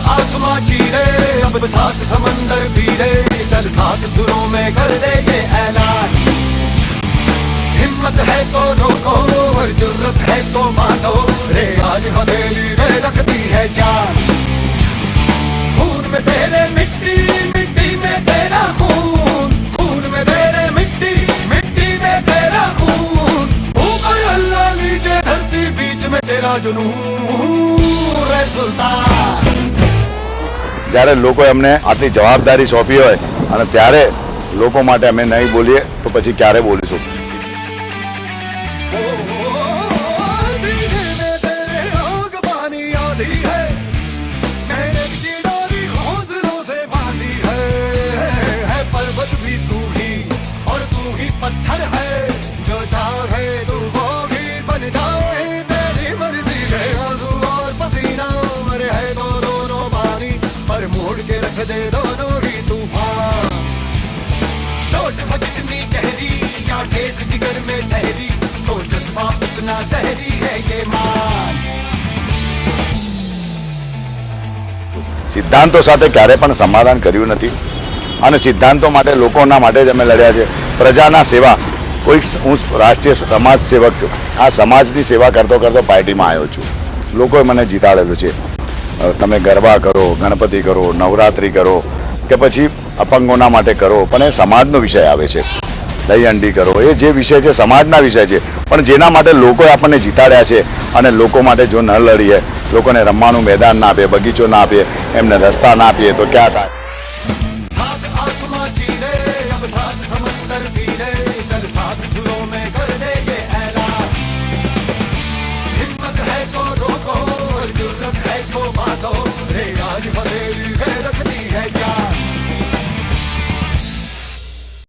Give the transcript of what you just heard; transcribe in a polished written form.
आसमां चीरे अब सात समंदर पीरे चल सात सुरों में कर दे ये ऐलान हिम्मत है तो रोको और जुर्रत है तो मानो रे आज हवेली में रखती है जान खून में तेरे मिट्टी मिट्टी में तेरा खून खून में तेरे मिट्टी मिट्टी में तेरा खून ऊपर अल्लाह नीचे धरती बीच में तेरा जुनून रे सुल्तान જ્યારે લોકોએ અમને આટલી જવાબદારી સોંપી હોય અને ત્યારે લોકો માટે અમે નહીં બોલીએ તો પછી ક્યારે બોલીશું पत्थर है जो चाहे तू वो ही बन जाए तेरी मर्जी है आंसू और पसीना मरे है तो दोनों पानी पर मोड़ के रख दे दोनों ही तूफान चोट हो जितनी गहरी या ठेस जिगर में ठहरी तो जज्बा उतना जहरी है ये मान સિદ્ધાંતો સાથે ક્યારે પણ સમાધાન કર્યું નથી અને સિદ્ધાંતો માટે લોકોના માટે જ અમે લડ્યા છે પ્રજાના સેવા કોઈ હું રાષ્ટ્રીય સમાજ સેવક છું આ સમાજની સેવા કરતો કરતો પાર્ટીમાં આવ્યો છું લોકોએ મને જીતાડેલો છે તમે ગરબા કરો ગણપતિ કરો નવરાત્રિ કરો કે પછી અપંગોના માટે કરો પણ એ સમાજનો વિષય આવે છે દહીં અંડી કરો એ જે વિષય છે સમાજના વિષય છે પણ જેના માટે લોકોએ આપણને જીતાડ્યા છે અને લોકો માટે જો ન લડીએ લોકોને રમવાનું મેદાન ના આપીએ બગીચો ના આપીએ એમને રસ્તા ના આપીએ તો ક્યાં થાય